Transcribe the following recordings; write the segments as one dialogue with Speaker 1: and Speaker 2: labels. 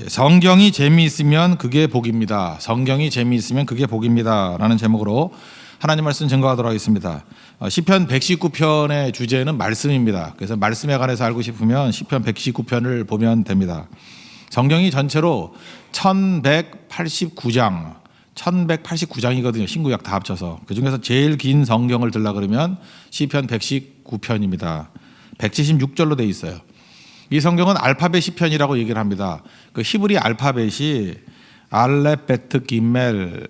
Speaker 1: 성경이 재미있으면 그게 복입니다. 성경이 재미있으면 그게 복입니다. 라는 제목으로 하나님 말씀 증거하도록 하겠습니다. 시편 119편의 주제는 말씀입니다. 그래서 말씀에 관해서 알고 싶으면 시편 119편을 보면 됩니다. 성경이 전체로 1189장, 1189장이거든요. 신구약 다 합쳐서. 그중에서 제일 긴 성경을 들라 그러면 시편 119편입니다. 176절로 돼 있어요. 이 성경은 알파벳 시편이라고 얘기를 합니다. 그 히브리 알파벳이 알렙, 베트, 기멜,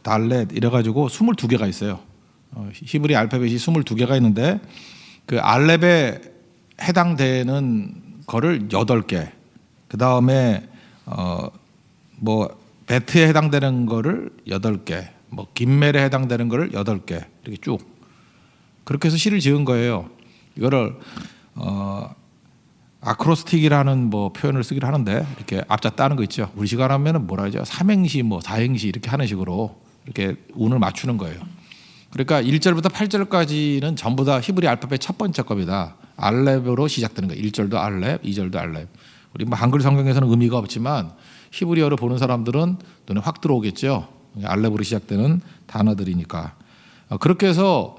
Speaker 1: 달렛 이래가지고 22개가 있어요. 히브리 알파벳이 22개가 있는데 그 알렙에 해당되는 거를 8개, 그 다음에 베트에 해당되는 거를 8개, 김멜에 해당되는 거를 8개 이렇게 쭉 그렇게 해서 시를 지은 거예요. 이거를 아크로스틱이라는 표현을 쓰기로 하는데 이렇게 앞자 따는 거 있죠. 우리 시간 하면은 뭐라 하죠? 삼행시, 사행시 이렇게 하는 식으로 이렇게 운을 맞추는 거예요. 그러니까 1절부터 8절까지는 전부 다 히브리 알파벳 첫 번째 겁니다. 알렙으로 시작되는 거예요. 1절도 알렙, 2절도 알렙. 우리 한글 성경에서는 의미가 없지만 히브리어를 보는 사람들은 눈에 확 들어오겠죠. 알렙으로 시작되는 단어들이니까. 그렇게 해서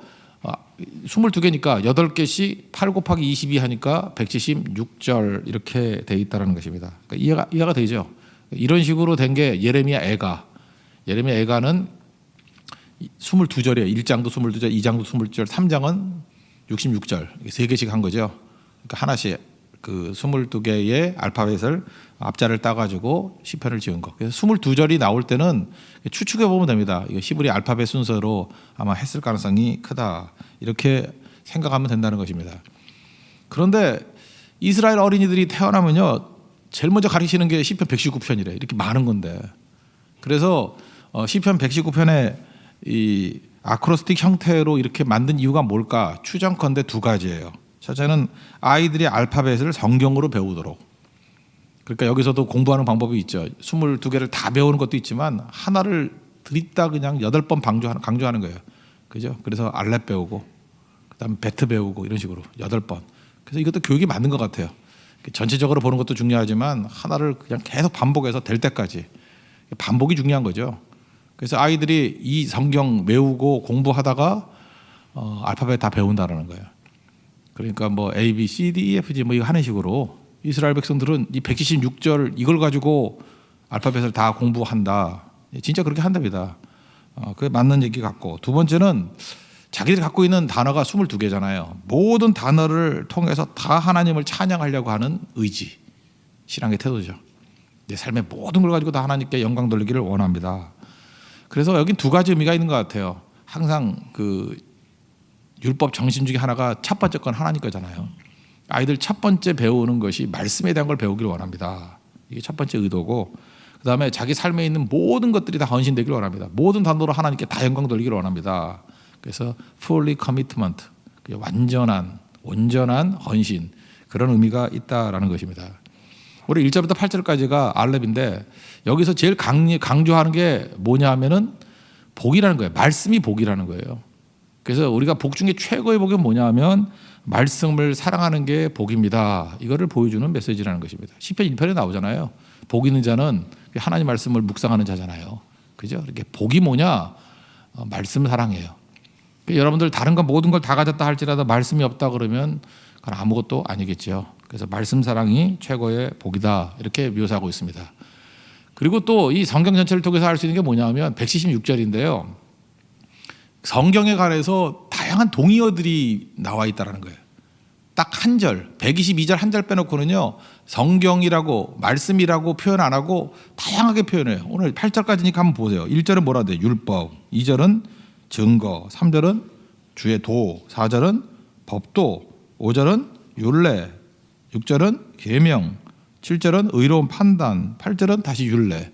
Speaker 1: 22개니까 8개씩 8 곱하기 22 하니까 176절 이렇게 돼 있다는 것입니다. 그러니까 이해가 되죠. 이런 식으로 된 게 예레미야 애가. 예레미야 애가는 22절이에요. 1장도 22절, 2장도 22절, 3장은 66절. 3개씩 한 거죠. 그러니까 하나씩 그 22개의 알파벳을 앞자를 따가지고 시편을 지은 거. 그래서 22절이 나올 때는 추측해 보면 됩니다. 이거 히브리 알파벳 순서로 아마 했을 가능성이 크다. 이렇게 생각하면 된다는 것입니다. 그런데 이스라엘 어린이들이 태어나면요, 제일 먼저 가르치는 게 시편 119편이래. 이렇게 많은 건데. 그래서 시편 119편의 이 아크로스틱 형태로 이렇게 만든 이유가 뭘까? 추정컨대 2가지예요. 첫째는 아이들이 알파벳을 성경으로 배우도록. 그러니까 여기서도 공부하는 방법이 있죠. 22개를 다 배우는 것도 있지만 하나를 드립다 그냥 8번 강조하는 거예요. 그죠? 그래서 알렙 배우고 그다음에 베트 배우고 이런 식으로 8번. 그래서 이것도 교육이 맞는 것 같아요. 전체적으로 보는 것도 중요하지만 하나를 그냥 계속 반복해서 될 때까지 반복이 중요한 거죠. 그래서 아이들이 이 성경 외우고 공부하다가 알파벳 다 배운다라는 거예요. 그러니까 A, B, C, D, E, F, G 이거 하는 식으로 이스라엘 백성들은 이 176절 이걸 가지고 알파벳을 다 공부한다. 진짜 그렇게 한답니다. 그게 맞는 얘기 같고, 두 번째는 자기들이 갖고 있는 단어가 22개잖아요. 모든 단어를 통해서 다 하나님을 찬양하려고 하는 의지, 신앙의 태도죠. 내 삶의 모든 걸 가지고 다 하나님께 영광 돌리기를 원합니다. 그래서 여긴 2가지 의미가 있는 것 같아요. 항상 그 율법 정신 중에 하나가 첫 번째 건 하나님 거잖아요. 아이들 첫 번째 배우는 것이 말씀에 대한 걸 배우기를 원합니다. 이게 첫 번째 의도고, 그 다음에 자기 삶에 있는 모든 것들이 다 헌신되기를 원합니다. 모든 단어로 하나님께 다 영광 돌리기를 원합니다. 그래서 fully commitment, 완전한, 온전한 헌신, 그런 의미가 있다라는 것입니다. 우리 1절부터 8절까지가 알렙인데 여기서 제일 강조하는 게 뭐냐 하면은 복이라는 거예요. 말씀이 복이라는 거예요. 그래서 우리가 복 중에 최고의 복이 뭐냐 하면 말씀을 사랑하는 게 복입니다. 이거를 보여주는 메시지라는 것입니다. 시편 1편에 나오잖아요. 복 있는 자는 하나님 말씀을 묵상하는 자잖아요. 그죠? 이렇게 복이 뭐냐? 말씀 사랑해요. 여러분들 다른 거 모든 걸 다 가졌다 할지라도 말씀이 없다 그러면 그건 아무것도 아니겠죠. 그래서 말씀 사랑이 최고의 복이다. 이렇게 묘사하고 있습니다. 그리고 또 이 성경 전체를 통해서 알 수 있는 게 뭐냐 하면 176절인데요. 성경에 관해서 다양한 동의어들이 나와 있다는 거예요. 딱 한 절, 122절 한 절 빼놓고는요, 성경이라고 말씀이라고 표현 안 하고 다양하게 표현해요. 오늘 8절까지니까 한번 보세요. 1절은 뭐라 돼요? 율법, 2절은 증거, 3절은 주의 도, 4절은 법도, 5절은 율례, 6절은 계명, 7절은 의로운 판단, 8절은 다시 율례.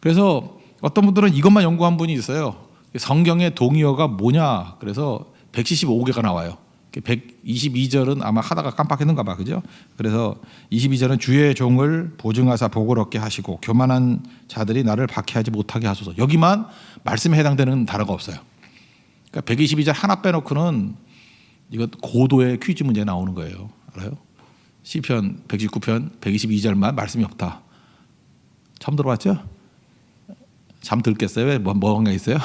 Speaker 1: 그래서 어떤 분들은 이것만 연구한 분이 있어요. 성경의 동의어가 뭐냐? 그래서 175개가 나와요. 122절은 아마 하다가 깜빡했는가 봐, 그죠? 그래서 22절은 주의 종을 보증하사 복을 얻게 하시고 교만한 자들이 나를 박해하지 못하게 하소서. 여기만 말씀에 해당되는 단어가 없어요. 그러니까 122절 하나 빼놓고는 이거 고도의 퀴즈 문제 나오는 거예요. 알아요? 시편 119편 122절만 말씀이 없다. 처음 들어봤죠? 잠 들겠어요? 왜 뭐가 있어요?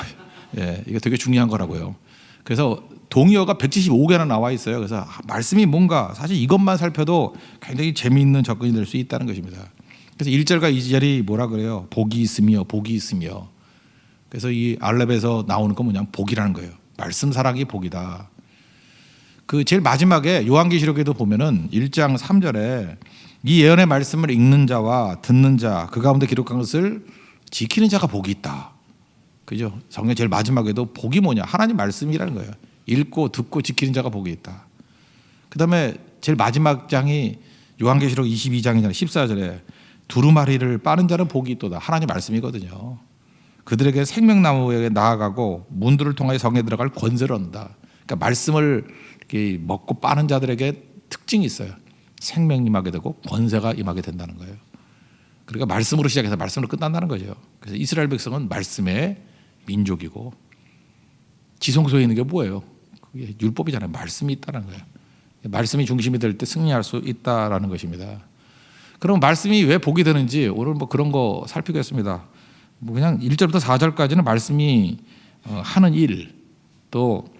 Speaker 1: 예, 이게 되게 중요한 거라고요. 그래서 동의어가 175개나 나와 있어요. 그래서 말씀이 뭔가 사실 이것만 살펴도 굉장히 재미있는 접근이 될 수 있다는 것입니다. 그래서 1절과 2절이 뭐라 그래요? 복이 있으며 복이 있으며. 그래서 이 알렙에서 나오는 건 뭐냐면 복이라는 거예요. 말씀 사랑이 복이다. 그 제일 마지막에 요한계시록에도 보면은 1장 3절에 이 예언의 말씀을 읽는 자와 듣는 자 그 가운데 기록한 것을 지키는 자가 복이 있다. 그죠? 성경 제일 마지막에도 복이 뭐냐? 하나님 말씀이라는 거예요. 읽고 듣고 지키는 자가 복이 있다. 그다음에 제일 마지막 장이 요한계시록 22장이잖아요. 14절에 두루마리를 빠는 자는 복이 있도다. 하나님 말씀이거든요. 그들에게 생명나무에 나아가고 문들을 통하여 성에 들어갈 권세를 얻는다. 그러니까 말씀을 이렇게 먹고 빠는 자들에게 특징이 있어요. 생명이 임하게 되고 권세가 임하게 된다는 거예요. 그러니까 말씀으로 시작해서 말씀으로 끝난다는 거죠. 그래서 이스라엘 백성은 말씀의 민족이고 지성소에 있는 게 뭐예요? 그게 율법이잖아요. 말씀이 있다는 거예요. 말씀이 중심이 될 때 승리할 수 있다라는 것입니다. 그럼 말씀이 왜 복이 되는지 오늘 뭐 그런 거 살피겠습니다. 뭐 그냥 1절부터 4절까지는 말씀이 하는 일, 또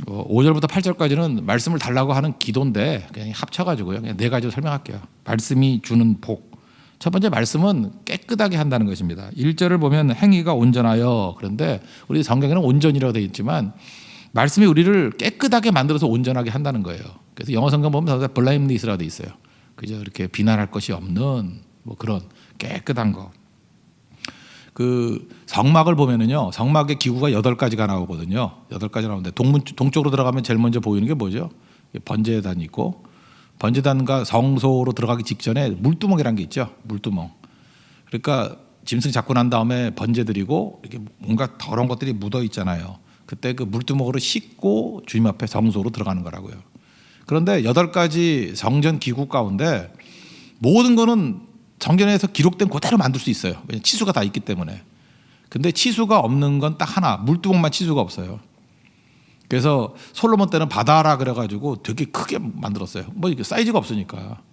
Speaker 1: 5절부터 8절까지는 말씀을 달라고 하는 기도인데 그냥 합쳐가지고요. 그냥 네 가지로 설명할게요. 말씀이 주는 복. 첫 번째 말씀은 깨끗하게 한다는 것입니다. 1절을 보면 행위가 온전하여, 그런데 우리 성경에는 온전이라고 되어 있지만 말씀이 우리를 깨끗하게 만들어서 온전하게 한다는 거예요. 그래서 영어 성경 보면 blameless라고 되어 있어요. 그저 이렇게 비난할 것이 없는 뭐 그런 깨끗한 거. 그 성막을 보면은요, 성막의 기구가 8가지가 나오거든요. 8가지 나오는데 동쪽으로 들어가면 제일 먼저 보이는 게 뭐죠? 번제단이 있고, 번제단과 성소로 들어가기 직전에 물두멍이라는 게 있죠. 물두멍. 그러니까 짐승 잡고 난 다음에 번제 드리고 이렇게 뭔가 더러운 것들이 묻어 있잖아요. 그때 그 물두멍으로 씻고 주님 앞에 성소로 들어가는 거라고요. 그런데 8가지 성전 기구 가운데 모든 거는 성전에서 기록된 그대로 만들 수 있어요. 왜냐하면 치수가 다 있기 때문에. 근데 치수가 없는 건 딱 하나, 물두멍만 치수가 없어요. 그래서 솔로몬 때는 바다라 그래가지고 되게 크게 만들었어요. 뭐 이게 사이즈가 없으니까.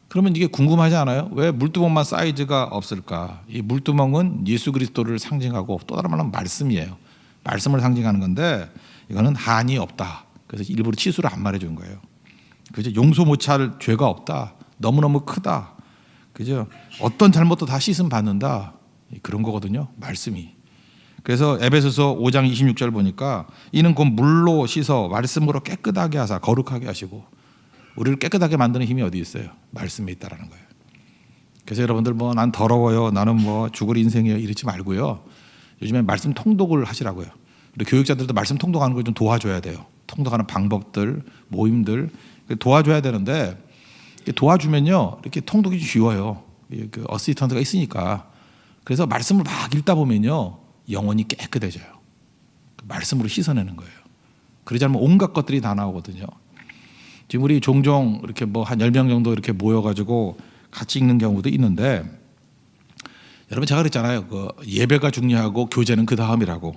Speaker 1: 그러면 이게 궁금하지 않아요? 왜 물두멍만 사이즈가 없을까? 이 물두멍은 예수 그리스도를 상징하고 또 다른 말로 말씀이에요. 말씀을 상징하는 건데 이거는 한이 없다. 그래서 일부러 치수를 안 말해준 거예요. 그죠? 용서 못할 죄가 없다. 너무너무 크다. 그죠? 어떤 잘못도 다 씻음 받는다. 그런 거거든요. 말씀이. 그래서 에베소서 5장 26절 보니까 이는 곧 물로 씻어 말씀으로 깨끗하게 하사 거룩하게 하시고, 우리를 깨끗하게 만드는 힘이 어디 있어요? 말씀에 있다라는 거예요. 그래서 여러분들 뭐 난 더러워요, 나는 뭐 죽을 인생이에요 이러지 말고요. 요즘에 말씀 통독을 하시라고요. 우리 교육자들도 말씀 통독하는 걸 좀 도와줘야 돼요. 통독하는 방법들, 모임들 도와줘야 되는데 도와주면요 이렇게 통독이 쉬워요. 그 어시스턴트가 있으니까. 그래서 말씀을 막 읽다 보면요 영혼이 깨끗해져요. 말씀으로 씻어내는 거예요. 그러지 않으면 온갖 것들이 다 나오거든요. 지금 우리 종종 이렇게 뭐 한 10명 정도 이렇게 모여가지고 같이 읽는 경우도 있는데, 여러분 제가 그랬잖아요. 그 예배가 중요하고 교제는 그 다음이라고.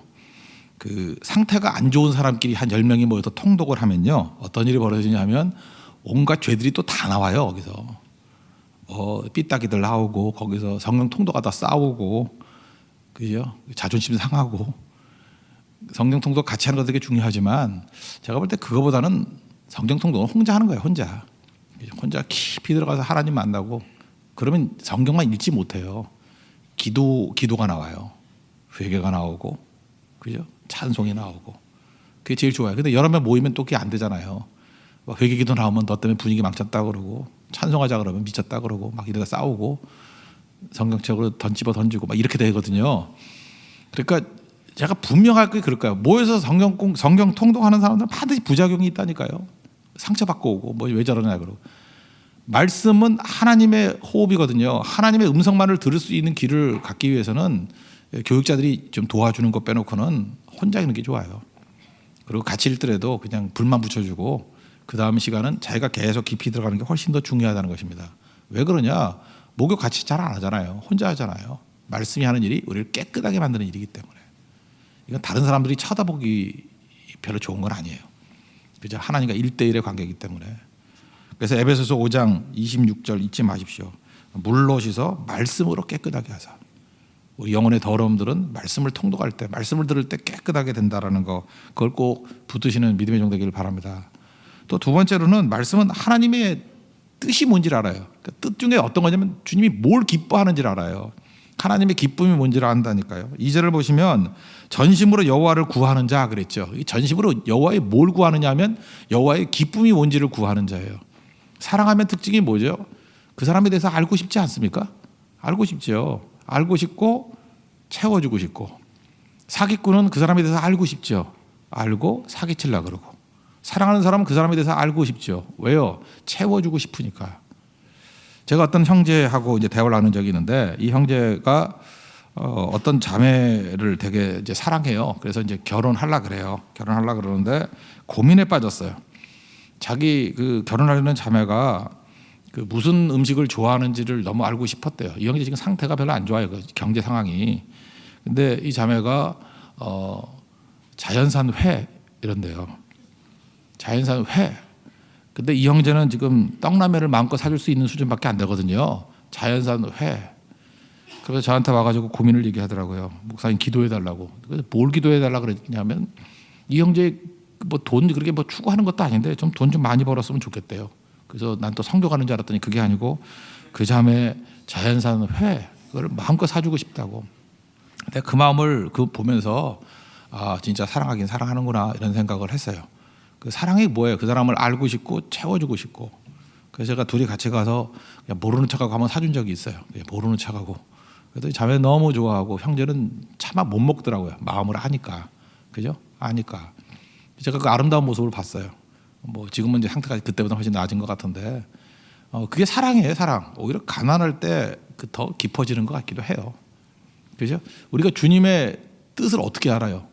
Speaker 1: 그 상태가 안 좋은 사람끼리 한 10명이 모여서 통독을 하면요 어떤 일이 벌어지냐 하면 온갖 죄들이 또 다 나와요. 거기서 삐딱이들 나오고, 거기서 성경 통독하다 싸우고, 그죠? 자존심 상하고. 성경 통독 같이 하는 거 되게 중요하지만 제가 볼 때 그거보다는 성경 통독은 혼자 하는 거예요. 혼자 깊이 들어가서 하나님 만나고, 그러면 성경만 읽지 못해요. 기도가 나와요. 회개가 나오고, 그죠? 찬송이 나오고. 그게 제일 좋아요. 근데 여러 명 모이면 또 그게 안 되잖아요. 회개기도 나오면 너 때문에 분위기 망쳤다 그러고, 찬송하자 그러면 미쳤다 그러고, 막 이러다 싸우고, 성경책으로 던지고 막 이렇게 되거든요. 그러니까 제가 분명할 게 그럴까요? 모여서 성경 통독하는 사람들은 반드시 부작용이 있다니까요. 상처받고 오고, 뭐 왜 저러냐 그러고. 말씀은 하나님의 호흡이거든요. 하나님의 음성만을 들을 수 있는 귀를 갖기 위해서는 교육자들이 좀 도와주는 것 빼놓고는 혼자 있는 게 좋아요. 그리고 같이 읽더라도 그냥 불만 붙여주고 그 다음 시간은 자기가 계속 깊이 들어가는 게 훨씬 더 중요하다는 것입니다. 왜 그러냐? 목욕 같이 잘 안 하잖아요. 혼자 하잖아요. 말씀이 하는 일이 우리를 깨끗하게 만드는 일이기 때문에. 이건 다른 사람들이 쳐다보기 별로 좋은 건 아니에요. 그죠? 하나님과 1대1의 관계이기 때문에. 그래서 에베소서 5장 26절 잊지 마십시오. 물로 씻어 말씀으로 깨끗하게 하사. 우리 영혼의 더러움들은 말씀을 통독할 때, 말씀을 들을 때 깨끗하게 된다라는 거, 그걸 꼭 붙드시는 믿음의 종 되기를 바랍니다. 또 두 번째로는 말씀은 하나님의 뜻이 뭔지를 알아요. 그러니까 뜻 중에 어떤 거냐면 주님이 뭘 기뻐하는지를 알아요. 하나님의 기쁨이 뭔지를 안다니까요. 2절을 보시면 전심으로 여호와를 구하는 자 그랬죠. 이 전심으로 여호와의 뭘 구하느냐 하면 여호와의 기쁨이 뭔지를 구하는 자예요. 사랑하면 특징이 뭐죠? 그 사람에 대해서 알고 싶지 않습니까? 알고 싶죠. 알고 싶고 채워주고 싶고. 사기꾼은 그 사람에 대해서 알고 싶죠. 알고 사기치려고 그러고. 사랑하는 사람은 그 사람에 대해서 알고 싶죠. 왜요? 채워주고 싶으니까. 제가 어떤 형제하고 이제 대화를 나눈 적이 있는데 이 형제가 어떤 자매를 되게 이제 사랑해요. 그래서 이제 결혼하려 그래요. 결혼하려 그러는데 고민에 빠졌어요. 자기 그 결혼하려는 자매가 그 무슨 음식을 좋아하는지를 너무 알고 싶었대요. 이 형제 지금 상태가 별로 안 좋아요. 그 경제 상황이. 근데 이 자매가 자연산 회 이런데요. 자연산 회. 근데 이 형제는 지금 떡라면을 마음껏 사줄 수 있는 수준밖에 안 되거든요. 자연산 회. 그래서 저한테 와가지고 고민을 얘기하더라고요. 목사님 기도해달라고. 그래서 뭘 기도해달라 그랬냐면 이 형제 뭐 돈 그렇게 뭐 추구하는 것도 아닌데 좀 돈 좀 많이 벌었으면 좋겠대요. 그래서 난 또 성교 가는 줄 알았더니 그게 아니고 그 자매 자연산 회 그걸 마음껏 사주고 싶다고. 근데 그 마음을 그 보면서 아 진짜 사랑하긴 사랑하는구나 이런 생각을 했어요. 그 사랑이 뭐예요? 그 사람을 알고 싶고 채워주고 싶고. 그래서 제가 둘이 같이 가서 그냥 모르는 척하고 한번 사준 적이 있어요. 모르는 척하고. 그래서 자매 너무 좋아하고 형제는 차마 못 먹더라고요. 마음으로 하니까. 그죠? 아니까. 제가 그 아름다운 모습을 봤어요. 뭐 지금은 이제 상태가 그때보다 훨씬 나아진 것 같은데 그게 사랑이에요. 사랑. 오히려 가난할 때 그 더 깊어지는 것 같기도 해요. 그죠? 우리가 주님의 뜻을 어떻게 알아요?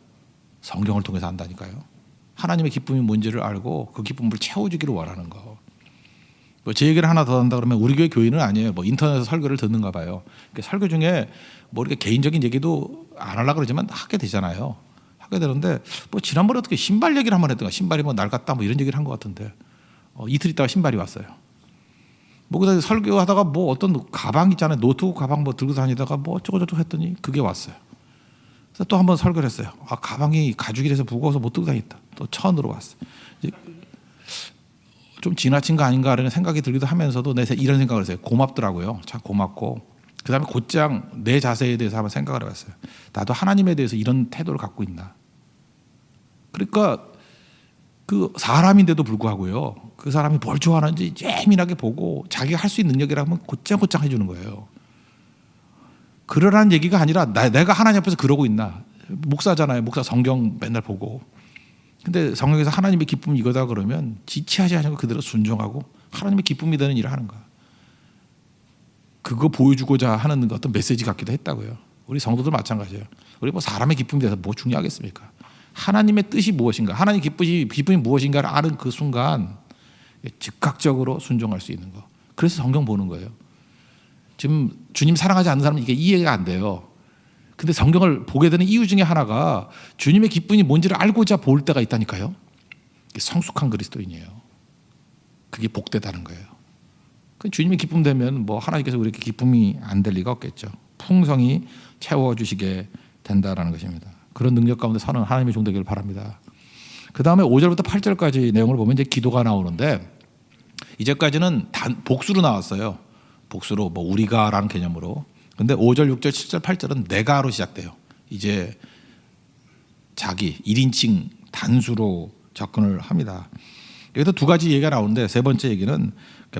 Speaker 1: 성경을 통해서 안다니까요. 하나님의 기쁨이 뭔지를 알고 그 기쁨을 채워주기를 원하는 거. 뭐 제 얘기를 하나 더 한다 그러면 우리 교회 교인은 아니에요. 뭐 인터넷에서 설교를 듣는가 봐요. 설교 중에 뭐 이렇게 개인적인 얘기도 안 하려고 그러지만 하게 되잖아요. 하게 되는데 뭐 지난번에 어떻게 신발 얘기를 한번 했던가. 신발이 뭐 낡았다 뭐 이런 얘기를 한 것 같은데 이틀 있다가 신발이 왔어요. 뭐 그다음에 설교하다가 뭐 어떤 가방 있잖아요. 노트북 가방 뭐 들고 다니다가 뭐 어쩌고저쩌고 했더니 그게 왔어요. 그래서 또 한번 설교를 했어요. 아 가방이 가죽이라서 무거워서 못 들고 다녔다. 또 천으로 왔어요. 좀 지나친 거 아닌가 라는 생각이 들기도 하면서도 내 이런 생각을 했어요. 고맙더라고요. 참 고맙고 그 다음에 곧장 내 자세에 대해서 한번 생각을 해봤어요. 나도 하나님에 대해서 이런 태도를 갖고 있나. 그러니까 그 사람인데도 불구하고요. 그 사람이 뭘 좋아하는지 예민하게 보고 자기가 할 수 있는 능력이라면 곧장 해주는 거예요. 그러라는 얘기가 아니라 내가 하나님 앞에서 그러고 있나. 목사잖아요. 목사 성경 맨날 보고. 근데 성경에서 하나님의 기쁨이 이거다 그러면 지체하지 않고 그대로 순종하고 하나님의 기쁨이 되는 일을 하는 거야. 그거 보여주고자 하는 어떤 메시지 같기도 했다고요. 우리 성도들 마찬가지예요. 우리 뭐 사람의 기쁨에 대해서 뭐 중요하겠습니까? 하나님의 뜻이 무엇인가, 하나님 기쁨이 무엇인가를 아는 그 순간 즉각적으로 순종할 수 있는 거. 그래서 성경 보는 거예요. 지금 주님 사랑하지 않는 사람은 이게 이해가 안 돼요. 근데 성경을 보게 되는 이유 중에 하나가 주님의 기쁨이 뭔지를 알고자 볼 때가 있다니까요. 성숙한 그리스도인이에요. 그게 복되다는 거예요. 주님의 기쁨 되면 뭐 하나님께서 우리에게 기쁨이 안 될 리가 없겠죠. 풍성히 채워주시게 된다라는 것입니다. 그런 능력 가운데 사는 하나님의 종 되기를 바랍니다. 그 다음에 5절부터 8절까지 내용을 보면 이제 기도가 나오는데 이제까지는 복수로 나왔어요. 복수로 뭐 우리가라는 개념으로. 근데 5절, 6절, 7절, 8절은 내가로 시작돼요. 이제 자기 1인칭 단수로 접근을 합니다. 여기서 두 가지 얘기가 나오는데 세 번째 얘기는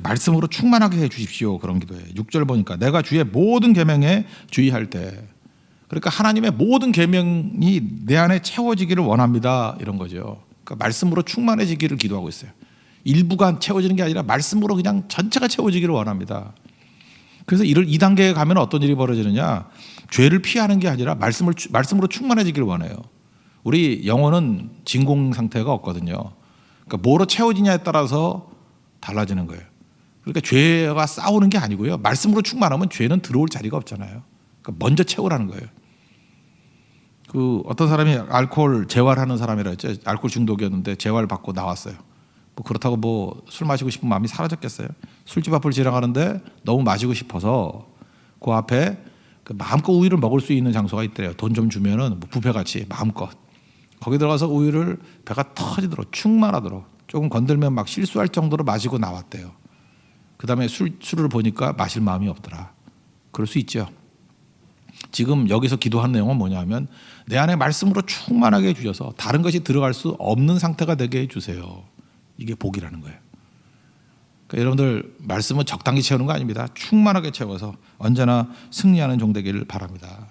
Speaker 1: 말씀으로 충만하게 해 주십시오. 그런 기도예요. 6절 보니까 내가 주의 모든 계명에 주의할 때, 그러니까 하나님의 모든 계명이 내 안에 채워지기를 원합니다. 이런 거죠. 그러니까 말씀으로 충만해지기를 기도하고 있어요. 일부가 채워지는 게 아니라 말씀으로 그냥 전체가 채워지기를 원합니다. 그래서 이 단계에 가면 어떤 일이 벌어지느냐, 죄를 피하는 게 아니라 말씀으로 충만해지기를 원해요. 우리 영혼은 진공 상태가 없거든요. 그러니까 뭐로 채워지냐에 따라서 달라지는 거예요. 그러니까 죄와 싸우는 게 아니고요. 말씀으로 충만하면 죄는 들어올 자리가 없잖아요. 그러니까 먼저 채우라는 거예요. 그 어떤 사람이 알코올 재활하는 사람이라 했죠. 알코올 중독이었는데 재활 받고 나왔어요. 뭐 그렇다고 뭐 술 마시고 싶은 마음이 사라졌겠어요? 술집 앞을 지나가는데 너무 마시고 싶어서 그 앞에 그 마음껏 우유를 먹을 수 있는 장소가 있대요. 돈 좀 주면은 뭐 뷔페같이 마음껏 거기 들어가서 우유를 배가 터지도록 충만하도록 조금 건들면 막 실수할 정도로 마시고 나왔대요. 그 다음에 술을 보니까 마실 마음이 없더라. 그럴 수 있죠. 지금 여기서 기도한 내용은 뭐냐면 내 안에 말씀으로 충만하게 해주셔서 다른 것이 들어갈 수 없는 상태가 되게 해주세요. 이게 복이라는 거예요. 그러니까 여러분들 말씀은 적당히 채우는 거 아닙니다. 충만하게 채워서 언제나 승리하는 종 되기를 바랍니다.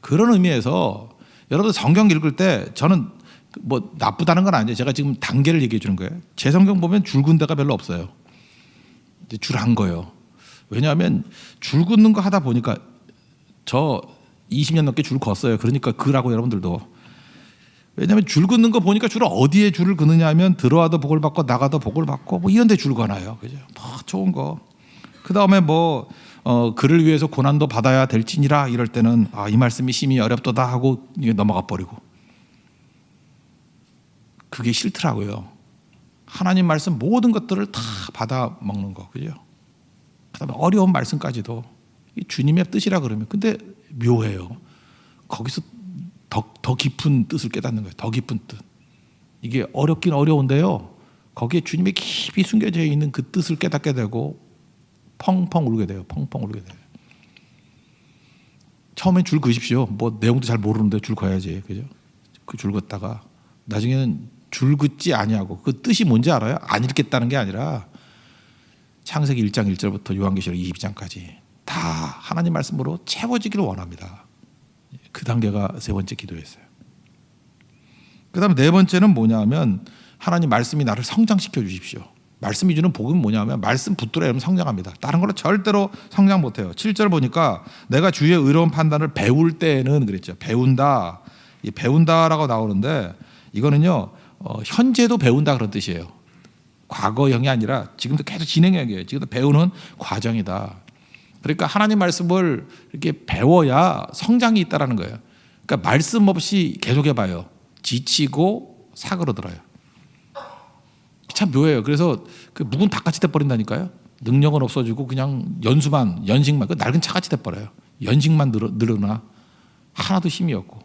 Speaker 1: 그런 의미에서 여러분들 성경 읽을 때 저는 뭐 나쁘다는 건 아니에요. 제가 지금 단계를 얘기해 주는 거예요. 제 성경 보면 줄 긋는 데가 별로 없어요. 이제 줄 한 거예요. 왜냐하면 줄 긋는 거 하다 보니까 저 20년 넘게 줄 걷어요. 그러니까 그라고 여러분들도. 왜냐하면 줄 긋는 거 보니까 주로 어디에 줄을 긋느냐 하면 들어와도 복을 받고 나가도 복을 받고 뭐 이런 데 줄 거나요. 그죠? 뭐 좋은 거. 그다음에 뭐 그를 위해서 고난도 받아야 될지니라 이럴 때는 이 말씀이 심히 어렵도다 하고 이게 넘어가 버리고. 그게 싫더라고요. 하나님 말씀 모든 것들을 다 받아 먹는 거. 그죠? 그다음에 어려운 말씀까지도 주님의 뜻이라 그러면 근데 묘해요. 거기서 더 깊은 뜻을 깨닫는 거예요. 더 깊은 뜻. 이게 어렵긴 어려운데요. 거기에 주님의 깊이 숨겨져 있는 그 뜻을 깨닫게 되고 펑펑 울게 돼요. 펑펑 울게 돼요. 처음엔 줄 그십시오. 뭐 내용도 잘 모르는데 줄 그어야지. 그죠? 그 줄 긋다가 나중에는 줄 긋지 아니하고 그 뜻이 뭔지 알아요? 안 읽겠다는 게 아니라 창세기 1장 1절부터 요한계시록 22장까지 다 하나님 말씀으로 채워지기를 원합니다. 그 단계가 세 번째 기도였어요. 그 다음에 네 번째는 뭐냐면 하나님 말씀이 나를 성장시켜 주십시오. 말씀이 주는 복은 뭐냐면 말씀 붙들어야 하면 성장합니다. 다른 걸로 절대로 성장 못해요. 7절 보니까 내가 주의 의로운 판단을 배울 때에는 그랬죠. 배운다. 이 배운다라고 나오는데 이거는요 현재도 배운다 그런 뜻이에요. 과거형이 아니라 지금도 계속 진행형이에요. 지금도 배우는 과정이다. 그러니까 하나님 말씀을 이렇게 배워야 성장이 있다라는 거예요. 그러니까 말씀 없이 계속해봐요. 지치고 사그러들어요. 참 묘해요. 그래서 그 묵은 닭같이 돼버린다니까요. 능력은 없어지고 그냥 연식만 그 낡은 차같이 돼버려요. 연식만 늘어나 하나도 힘이 없고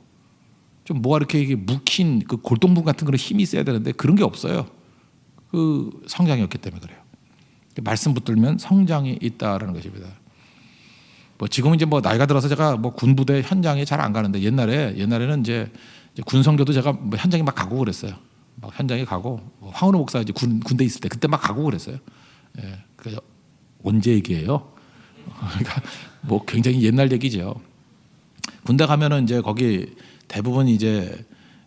Speaker 1: 좀 뭐가 이렇게 묵힌 그 골동품 같은 그런 힘이 있어야 되는데 그런 게 없어요. 그 성장이 없기 때문에 그래요. 말씀 붙들면 성장이 있다라는 것입니다. 뭐 지금은 이제 뭐 나이가 들어서 제가 뭐 군부대 현장에 잘 안 가는데 옛날에는 이제 군성교도 제가 뭐 현장에 막 가고 그랬어요. 막 현장에 가고 황은호 목사 이제 군대 있을 때 그때 막 가고 그랬어요. 예, 그래서 언제 얘기예요? 그러니까 뭐 굉장히 옛날 얘기죠. 군대 가면은 이제 거기 대부분 이제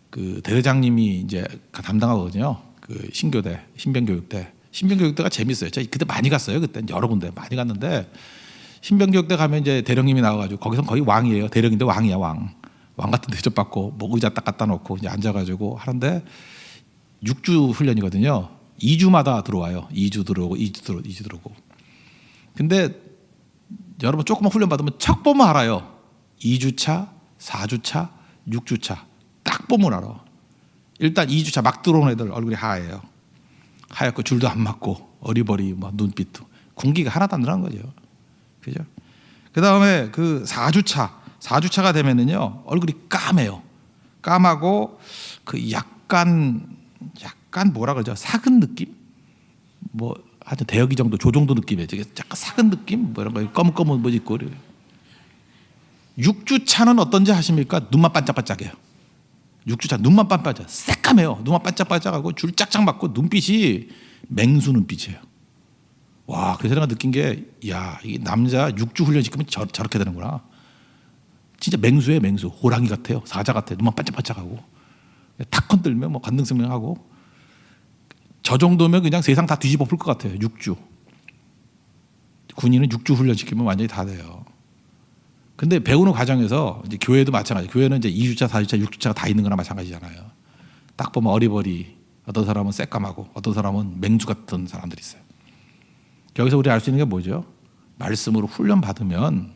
Speaker 1: 그 대대장님이 이제 담당하거든요. 그 신교대, 신병교육대가 재밌어요. 제가 그때 많이 갔어요. 그때 여러 군데 많이 갔는데. 신병교육대 가면 이제 대령님이 나와가지고 거기서 거의 왕이에요. 대령인데 왕이야 왕 같은 대접받고 뭐 의자 딱 갖다 놓고 이제 앉아가지고 하는데 6주 훈련이거든요. 2주마다 들어와요. 2주 들어오고 2주 들어오고. 근데 여러분 조금만 훈련 받으면 척 보면 알아요. 2주차, 4주차, 6주차 딱 보면 알아. 일단 2주차 막 들어오는 애들 얼굴이 하얘요. 하얗고 줄도 안 맞고 어리버리 뭐 눈빛도 군기가 하나도 안 들어간 거죠. 그죠? 그 다음에 그 4주차가 되면은요 얼굴이 까매요. 까마고 그 약간 뭐라 그러죠? 사근 느낌? 뭐 하여튼 대여기 정도 조 정도 느낌이에요. 약간 사근 느낌? 뭐 이런 거 검은 뭐 있고 그래요. 6주차는 어떤지 아십니까? 눈만 반짝반짝해요. 6주차 눈만 반짝반짝 새까매요. 눈만 반짝반짝하고 줄 짝짝 맞고 눈빛이 맹수 눈빛이에요. 와, 그래서 내가 느낀 게, 야, 이 남자 6주 훈련 시키면 저렇게 되는구나. 진짜 맹수예요, 맹수. 호랑이 같아요. 사자 같아요. 눈만 반짝반짝하고. 탁 건들면 뭐 관등성명하고. 저 정도면 그냥 세상 다 뒤집어 엎을 것 같아요. 6주. 군인은 6주 훈련 시키면 완전히 다 돼요. 근데 배우는 과정에서 이제 교회도 마찬가지. 교회는 이제 2주차, 4주차, 6주차가 다 있는 거나 마찬가지잖아요. 딱 보면 어리버리. 어떤 사람은 새까마고, 어떤 사람은 맹수 같은 사람들이 있어요. 여기서 우리 알 수 있는 게 뭐죠? 말씀으로 훈련 받으면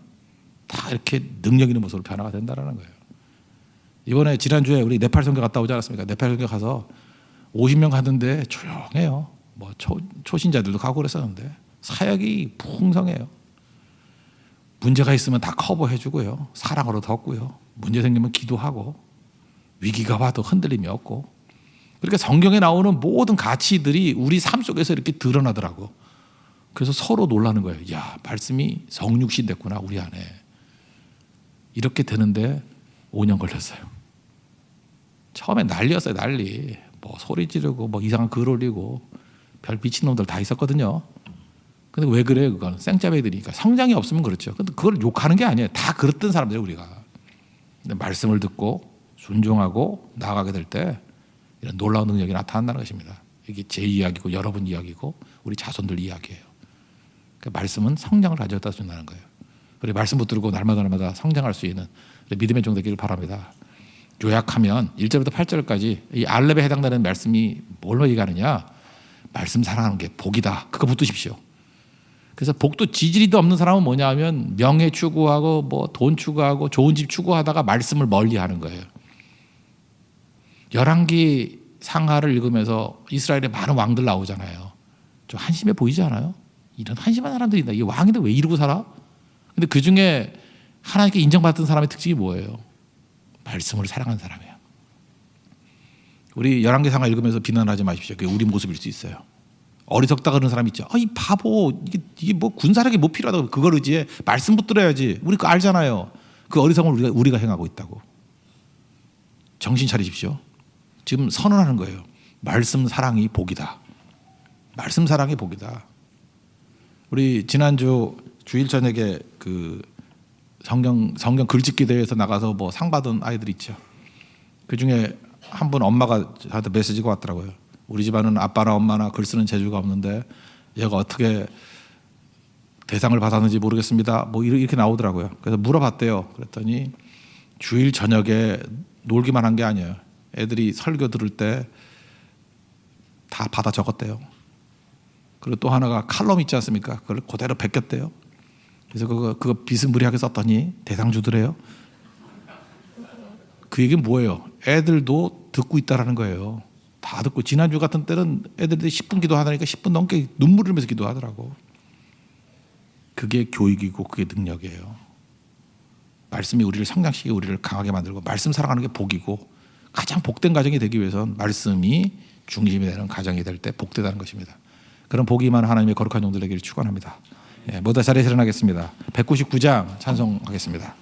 Speaker 1: 다 이렇게 능력 있는 모습으로 변화가 된다는 거예요. 이번에 지난주에 우리 네팔 선교 갔다 오지 않았습니까? 네팔 선교 가서 50명 갔는데 조용해요. 뭐 초신자들도 가고 그랬었는데 사역이 풍성해요. 문제가 있으면 다 커버해주고요. 사랑으로 덮고요. 문제 생기면 기도하고 위기가 와도 흔들림이 없고. 그러니까 성경에 나오는 모든 가치들이 우리 삶 속에서 이렇게 드러나더라고. 그래서 서로 놀라는 거예요. 야, 말씀이 성육신 됐구나 우리 안에. 이렇게 되는데 5년 걸렸어요. 처음에 난리였어요. 난리. 뭐 소리 지르고 뭐 이상한 글 올리고 별 미친놈들 다 있었거든요. 근데 왜 그래요? 그건 생짜배들이니까. 성장이 없으면 그렇죠. 근데 그걸 욕하는 게 아니에요. 다 그랬던 사람들이에요 우리가. 근데 말씀을 듣고 순종하고 나아가게 될 때 이런 놀라운 능력이 나타난다는 것입니다. 이게 제 이야기고 여러분 이야기고 우리 자손들 이야기예요. 그러니까 말씀은 성장을 가져다 준다는 거예요. 우리 말씀 붙들고 날마다 성장할 수 있는 믿음의 종 되기를 바랍니다. 요약하면 1절부터 8절까지 이 알렙에 해당되는 말씀이 뭘로 얘기하느냐? 말씀 사랑하는 게 복이다. 그거 붙드십시오. 그래서 복도 지지리도 없는 사람은 뭐냐 하면 명예 추구하고 뭐 돈 추구하고 좋은 집 추구하다가 말씀을 멀리하는 거예요. 열왕기 상하를 읽으면서 이스라엘의 많은 왕들 나오잖아요. 좀 한심해 보이지 않아요? 이런 한심한 사람들이 있다. 이 왕인데 왜 이러고 살아? 근데 그 중에 하나님께 인정받던 사람의 특징이 뭐예요? 말씀을 사랑하는 사람이에요. 우리 열왕기 상하 읽으면서 비난하지 마십시오. 그게 우리 모습일 수 있어요. 어리석다 그러는 사람 있죠. 이 바보, 이게 뭐 군사력이 뭐 필요하다고 그걸 의지해. 말씀 붙들어야지. 우리 그거 알잖아요. 그 어리석음을 우리가 행하고 있다고. 정신 차리십시오. 지금 선언하는 거예요. 말씀 사랑이 복이다. 말씀 사랑이 복이다. 우리 지난주 주일 저녁에 그 성경 글짓기 대회에서 나가서 뭐 상 받은 아이들 있죠. 그 중에 한 분 엄마가 저한테 메시지가 왔더라고요. 우리 집안은 아빠나 엄마나 글 쓰는 재주가 없는데 얘가 어떻게 대상을 받았는지 모르겠습니다. 뭐 이렇게 나오더라고요. 그래서 물어봤대요. 그랬더니 주일 저녁에 놀기만 한 게 아니에요. 애들이 설교 들을 때 다 받아 적었대요. 그리고 또 하나가 칼럼 있지 않습니까? 그걸 그대로 베꼈대요. 그래서 그거 비스무리하게 썼더니 대상 주더래요. 그 얘기는 뭐예요? 애들도 듣고 있다라는 거예요. 다 듣고. 지난주 같은 때는 애들이 10분 기도하다니까 10분 넘게 눈물을 흘리면서 기도하더라고. 그게 교육이고 그게 능력이에요. 말씀이 우리를 성장시키고 우리를 강하게 만들고 말씀 사랑하는 게 복이고 가장 복된 가정이 되기 위해서는 말씀이 중심이 되는 가정이 될 때 복되다는 것입니다. 그런 복이 임한 하나님의 거룩한 종들 되기를 축원합니다. 모두 자리에 일어나겠습니다. 199장 찬송하겠습니다.